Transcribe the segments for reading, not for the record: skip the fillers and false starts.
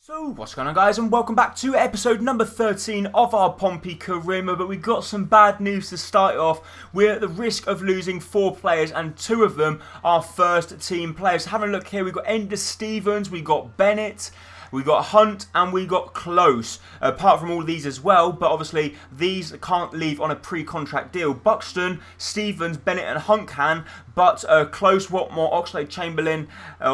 So, what's going on guys, and welcome back to episode number 13 of our Pompey career mode. But we've got some bad news to start off. We're at the risk of losing 4 players, and 2 of them are first team players. So having a look here, we've got Ender Stevens, we've got Bennett, we got Hunt, and we got Close. Apart from all these as well, but obviously these can't leave on a pre-contract deal. Buxton, Stevens, Bennett, and Hunt can, but Close, Watmore, Oxlade, Chamberlain,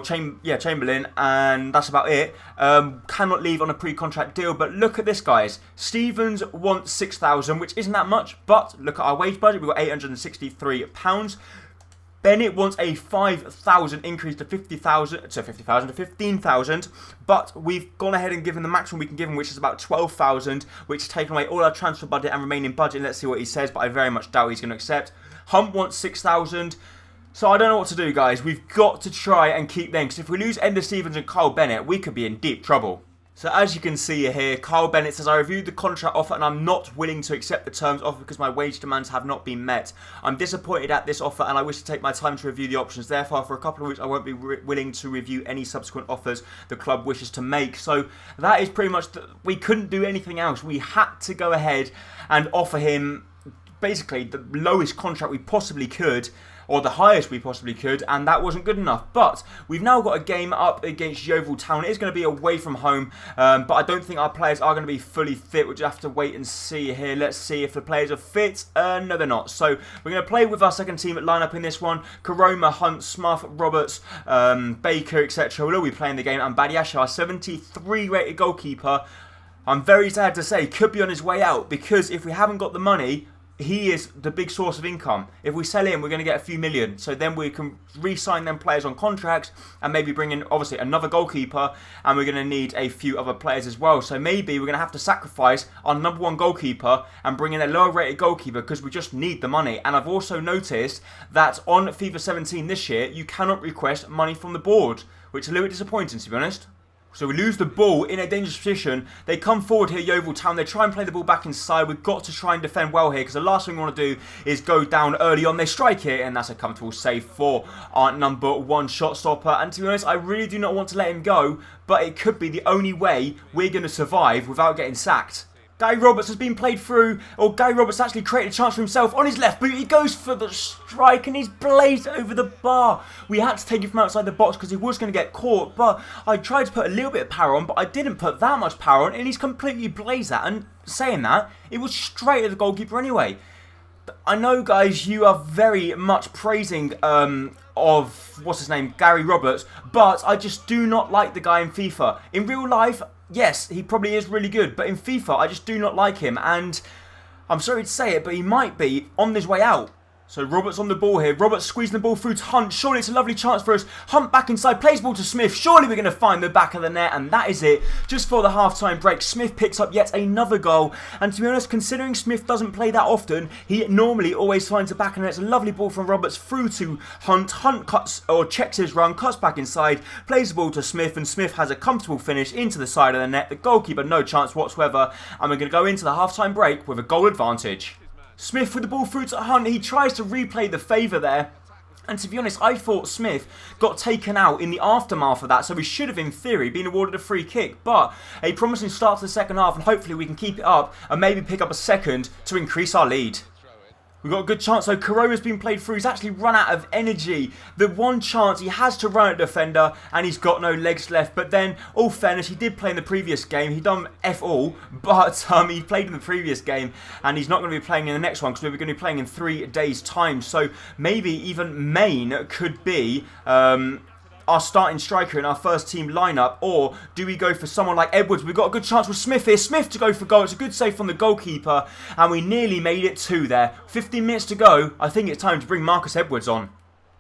Chamberlain, and that's about it. Cannot leave on a pre-contract deal. But look at this, guys. Stevens wants 6,000, which isn't that much, but look at our wage budget. We've got £863. Bennett wants a 5,000 increase to 15,000, but we've gone ahead and given the maximum we can give him, which is about 12,000, which has taken away all our transfer budget and remaining budget. Let's see what he says, but I very much doubt he's going to accept. Hunt wants 6,000. So I don't know what to do, guys. We've got to try and keep them, because if we lose Ender Stevens and Kyle Bennett, we could be in deep trouble. So as you can see here, Kyle Bennett says, I reviewed the contract offer and I'm not willing to accept the terms offered because my wage demands have not been met. I'm disappointed at this offer and I wish to take my time to review the options. Therefore, for a couple of weeks, I won't be willing to review any subsequent offers the club wishes to make. So that is pretty much, we couldn't do anything else. We had to go ahead and offer him basically the lowest contract we possibly could, or the highest we possibly could, and that wasn't good enough. But we've now got a game up against Yeovil Town. It is going to be away from home, but I don't think our players are going to be fully fit. We'll just have to wait and see here. Let's see if the players are fit. No, they're not. So we're going to play with our second team at lineup in this one. Karoma, Hunt, Smith, Roberts, Baker, etc. will all be playing the game, and Badiasha, our 73 rated goalkeeper, I'm very sad to say, could be on his way out, because if we haven't got the money, he is the big source of income. If we sell him, we're going to get a few million. So then we can re-sign them players on contracts and maybe bring in, obviously, another goalkeeper. And we're going to need a few other players as well. So maybe we're going to have to sacrifice our number 1 goalkeeper and bring in a lower rated goalkeeper because we just need the money. And I've also noticed that on FIFA 17 this year, you cannot request money from the board, which is a little bit disappointing, to be honest. So we lose the ball in a dangerous position. They come forward here, Yeovil Town. They try and play the ball back inside. We've got to try and defend well here, because the last thing we want to do is go down early on. They strike it, and that's a comfortable save for our number 1 shot stopper. And to be honest, I really do not want to let him go, but it could be the only way we're going to survive without getting sacked. Gary Roberts has been played through, or Gary Roberts actually created a chance for himself on his left boot. He goes for the strike and he's blazed over the bar. We had to take him from outside the box because he was going to get caught, but I tried to put a little bit of power on, but I didn't put that much power on, and he's completely blazed that. And saying that, it was straight at the goalkeeper anyway. I know, guys, you are very much praising of, what's his name, Gary Roberts, but I just do not like the guy in FIFA. In real life, yes, he probably is really good, but in FIFA, I just do not like him, and I'm sorry to say it, but he might be on his way out. So Roberts on the ball here. Roberts squeezing the ball through to Hunt. Surely it's a lovely chance for us. Hunt back inside, plays ball to Smith. Surely we're going to find the back of the net, and that is it. Just for the half-time break, Smith picks up yet another goal. And to be honest, considering Smith doesn't play that often, he normally always finds the back of the net. It's a lovely ball from Roberts through to Hunt. Hunt cuts, or checks his run, cuts back inside, plays the ball to Smith, and Smith has a comfortable finish into the side of the net. The goalkeeper, no chance whatsoever. And we're going to go into the half-time break with a goal advantage. Smith with the ball through to Hunt. He tries to replay the favour there. And to be honest, I thought Smith got taken out in the aftermath of that. So we should have, in theory, been awarded a free kick. But a promising start to the second half. And hopefully we can keep it up and maybe pick up a second to increase our lead. We've got a good chance, though. Corona's been played through. He's actually run out of energy. The one chance, he has to run at defender, and he's got no legs left. But then, all fairness, he did play in the previous game. He done F all, but he played in the previous game, and he's not going to be playing in the next one, because we're going to be playing in 3 days' time. So maybe even Maine could be our starting striker in our first team lineup, or do we go for someone like Edwards? We've got a good chance with Smith here. Smith to go for goal. It's a good save from the goalkeeper, and we nearly made it 2 there. 15 minutes to go. I think it's time to bring Marcus Edwards on.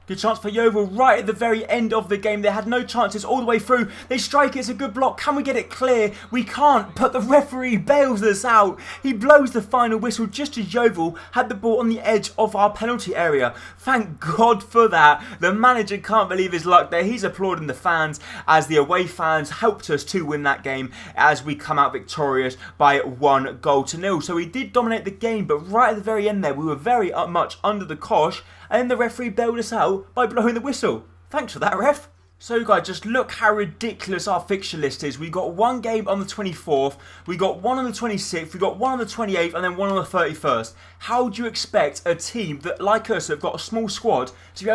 Good chance for Yeovil right at the very end of the game. They had no chances all the way through. They strike it. It's a good block. Can we get it clear? We can't, but the referee bails us out. He blows the final whistle just as Yeovil had the ball on the edge of our penalty area. Thank God for that. The manager can't believe his luck there. He's applauding the fans as the away fans helped us to win that game as we come out victorious by 1-0. So we did dominate the game, but right at the very end there, we were very much under the cosh. And then the referee bailed us out by blowing the whistle. Thanks for that, ref. So guys, just look how ridiculous our fixture list is. We got one game on the 24th, we got one on the 26th, we got one on the 28th, and then one on the 31st. How do you expect a team that, like us, have got a small squad to be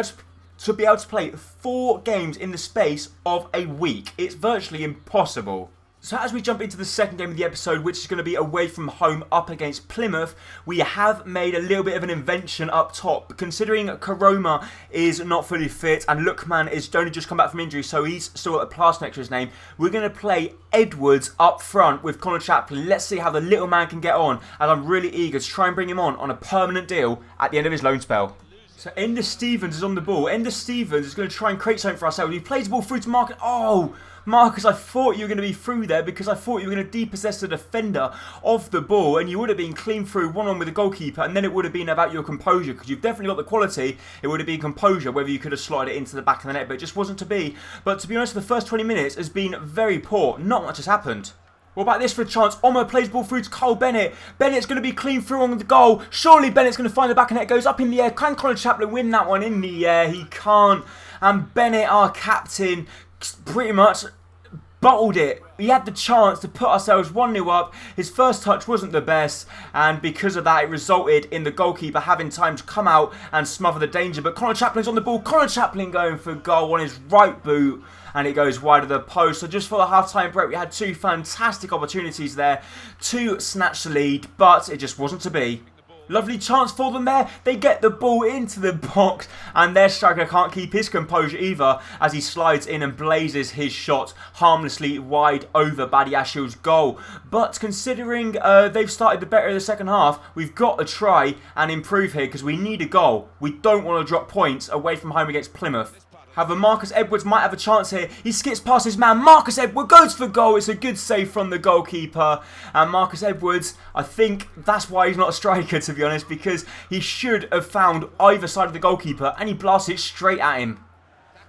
able to play 4 games in the space of a week? It's virtually impossible. So as we jump into the second game of the episode, which is going to be away from home up against Plymouth, we have made a little bit of an invention up top. Considering Karoma is not fully fit and Lookman is only just come back from injury, so he's still got a plaster next to his name, we're going to play Edwards up front with Connor Chaplin. Let's see how the little man can get on, and I'm really eager to try and bring him on a permanent deal at the end of his loan spell. So Ender Stevens is on the ball. Ender Stevens is going to try and create something for ourselves. He plays the ball through to Marcus. Oh, Marcus, I thought you were going to be through there because I thought you were going to depossess the defender of the ball and you would have been clean through one-on with the goalkeeper, and then it would have been about your composure because you've definitely got the quality. It would have been composure whether you could have slotted it into the back of the net, but it just wasn't to be. But to be honest, the first 20 minutes has been very poor. Not much has happened. What about this for a chance? Omer plays ball through to Cole Bennett. Bennett's going to be clean through on the goal. Surely Bennett's going to find the back of the net. Goes up in the air. Can Connor Chaplin win that one in the air? He can't. And Bennett, our captain, pretty much bottled it. He had the chance to put ourselves 1-0 up. His first touch wasn't the best, and because of that it resulted in the goalkeeper having time to come out and smother the danger. But Connor Chaplin's on the ball. Connor Chaplin going for goal on his right boot, and it goes wide of the post. So just for the half-time break, we had 2 fantastic opportunities there to snatch the lead, but it just wasn't to be. Lovely chance for them there. They get the ball into the box, and their striker can't keep his composure either as he slides in and blazes his shot harmlessly wide over Badiashil's goal. But considering they've started the better of the second half, we've got to try and improve here because we need a goal. We don't want to drop points away from home against Plymouth. However, Marcus Edwards might have a chance here. He skips past his man. Marcus Edwards goes for goal. It's a good save from the goalkeeper. And Marcus Edwards, I think that's why he's not a striker, to be honest, because he should have found either side of the goalkeeper and he blasts it straight at him.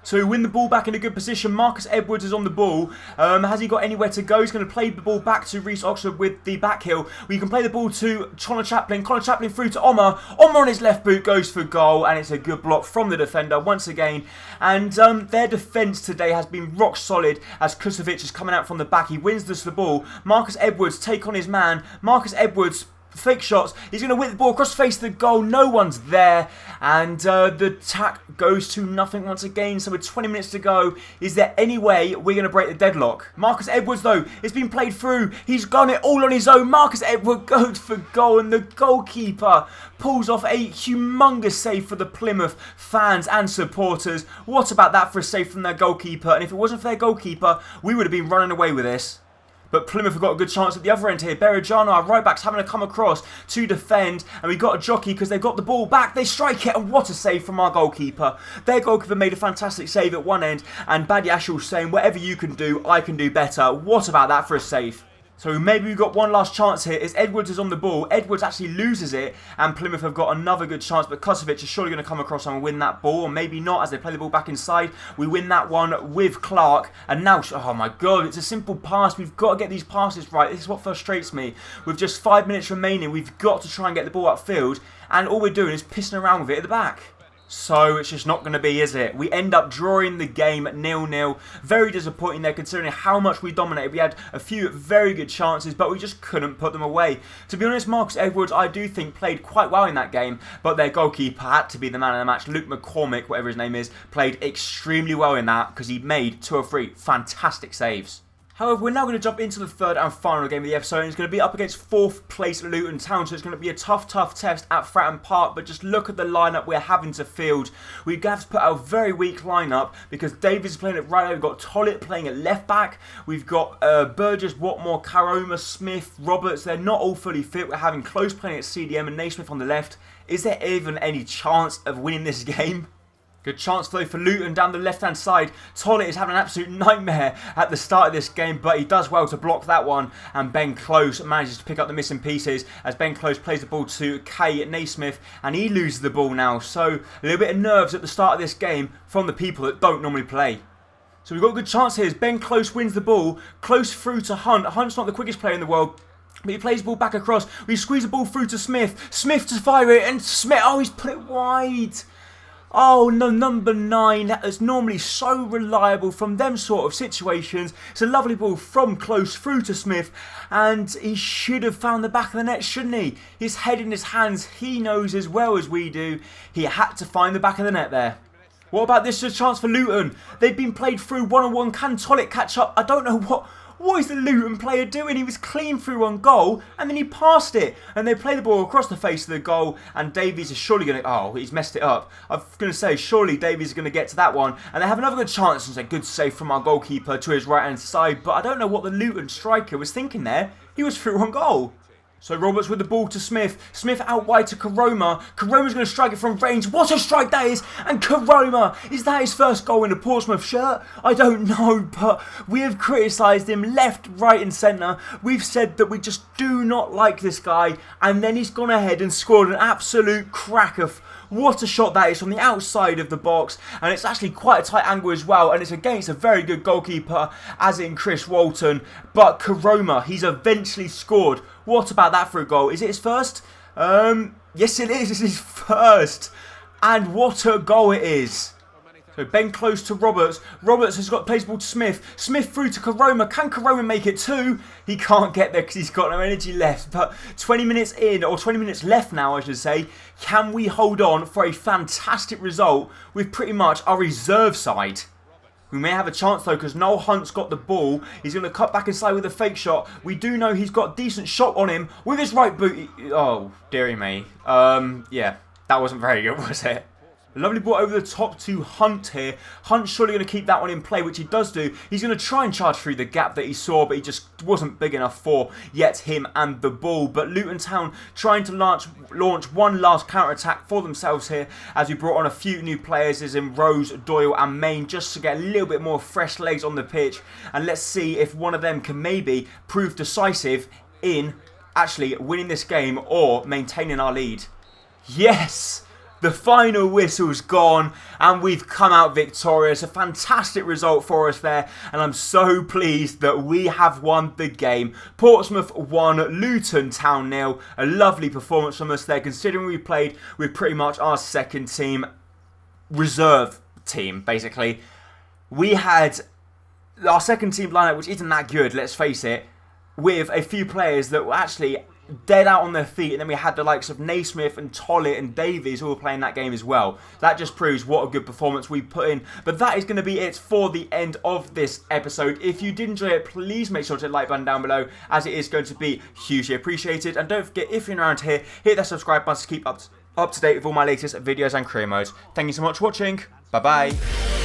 So we win the ball back in a good position. Marcus Edwards is on the ball. Has he got anywhere to go? He's going to play the ball back to Reece Oxford with the back heel. We can play the ball to Connor Chaplin. Connor Chaplin through to Omer. Omer on his left boot goes for goal, and it's a good block from the defender once again. And their defence today has been rock solid as Kusovic is coming out from the back. He wins the ball. Marcus Edwards take on his man. Marcus Edwards fake shots. He's going to whip the ball across the face of the goal. No one's there. And the attack goes to nothing once again. So with 20 minutes to go, is there any way we're going to break the deadlock? Marcus Edwards, though, it's been played through. He's gone it all on his own. Marcus Edwards goes for goal, and the goalkeeper pulls off a humongous save for the Plymouth fans and supporters. What about that for a save from their goalkeeper? And if it wasn't for their goalkeeper, we would have been running away with this. But Plymouth have got a good chance at the other end here. Berejano, our right back's having to come across to defend. And we've got a jockey because they've got the ball back. They strike it, and what a save from our goalkeeper. Their goalkeeper made a fantastic save at one end. And Badiashil's saying, whatever you can do, I can do better. What about that for a save? So maybe we've got one last chance here as Edwards is on the ball. Edwards actually loses it, and Plymouth have got another good chance, but Kusovic is surely going to come across and win that ball, or maybe not as they play the ball back inside. We win that one with Clark, and now, oh my god, it's a simple pass. We've got to get these passes right. This is what frustrates me. With just 5 minutes remaining, we've got to try and get the ball upfield, and all we're doing is pissing around with it at the back. So it's just not going to be, is it? We end up drawing the game 0-0. Very disappointing there considering how much we dominated. We had a few very good chances, but we just couldn't put them away. To be honest, Marcus Edwards, I do think, played quite well in that game, but their goalkeeper had to be the man of the match. Luke McCormick, whatever his name is, played extremely well in that because he made 2 or 3 fantastic saves. However, we're now going to jump into the third and final game of the episode, and it's going to be up against 4th place Luton Town, so it's going to be a tough test at Fratton Park, but just look at the lineup we're having to field. We have to put out a very weak lineup because Davies is playing at right, we've got Tollett playing at left back, we've got Burgess, Watmore, Karoma, Smith, Roberts. They're not all fully fit. We're having Close playing at CDM and Naismith on the left. Is there even any chance of winning this game? Good chance though for Luton down the left-hand side. Tollett is having an absolute nightmare at the start of this game, but he does well to block that one. And Ben Close manages to pick up the missing pieces as Ben Close plays the ball to Kay Naismith, and he loses the ball now. So a little bit of nerves at the start of this game from the people that don't normally play. So we've got a good chance here as Ben Close wins the ball. Close through to Hunt. Hunt's not the quickest player in the world, but he plays the ball back across. We squeeze the ball through to Smith. Smith to fire it, and Smith, oh, he's put it wide. Oh no, number 9, that is normally so reliable from them sort of situations. It's a lovely ball from close through to Smith, and he should have found the back of the net, shouldn't he? His head in his hands, he knows as well as we do. He had to find the back of the net there. What about this? A chance for Luton. They've been played through one-on-one. Can Tollitt catch up? I don't know what is the Luton player doing? He was clean through on goal and then he passed it. And they play the ball across the face of the goal and Davies is surely going to... Oh, he's messed it up. I was going to say, surely Davies is going to get to that one. And they have another good chance. It's a good save from our goalkeeper to his right-hand side. But I don't know what the Luton striker was thinking there. He was through on goal. So Roberts with the ball to Smith. Smith out wide to Karoma. Karoma's going to strike it from range. What a strike that is! And Karoma, is that his first goal in a Portsmouth shirt? I don't know, but we have criticised him left, right and centre. We've said that we just do not like this guy. And then he's gone ahead and scored an absolute cracker. What a shot that is from the outside of the box. And it's actually quite a tight angle as well. And it's against a very good goalkeeper, as in Chris Walton. But Karoma, he's eventually scored. What about that for a goal? Is it his first? Yes, it is. It's his first. And what a goal it is. So Ben close to Roberts. Roberts has got plays the ball to Smith. Smith through to Karoma. Can Karoma make it too? He can't get there because he's got no energy left. But 20 minutes in, or 20 minutes left now I should say, can we hold on for a fantastic result with pretty much our reserve side? We may have a chance though because Noel Hunt's got the ball. He's going to cut back inside with a fake shot. We do know he's got a decent shot on him with his right boot. Oh, dearie me. Yeah, that wasn't very good, was it? A lovely ball over the top to Hunt here. Hunt's surely going to keep that one in play, which he does do. He's going to try and charge through the gap that he saw, but he just wasn't big enough for yet him and the ball. But Luton Town trying to launch one last counter-attack for themselves here as we brought on a few new players as in Rose, Doyle and Main just to get a little bit more fresh legs on the pitch. And let's see if one of them can maybe prove decisive in actually winning this game or maintaining our lead. Yes! The final whistle's gone and we've come out victorious. A fantastic result for us there and I'm so pleased that we have won the game. Portsmouth 1, Luton Town 0. A lovely performance from us there considering we played with pretty much our second team, reserve team basically. We had our second team lineup which isn't that good, let's face it, with a few players that were actually dead out on their feet, and then we had the likes of Naismith and Tollitt and Davies all playing that game as well. That just proves what a good performance we put in. But that is going to be it for the end of this episode. If you did enjoy it, please make sure to hit the like button down below as it is going to be hugely appreciated. And don't forget, if you're around here, hit that subscribe button to keep up to date with all my latest videos and career modes. Thank you so much for watching. Bye bye.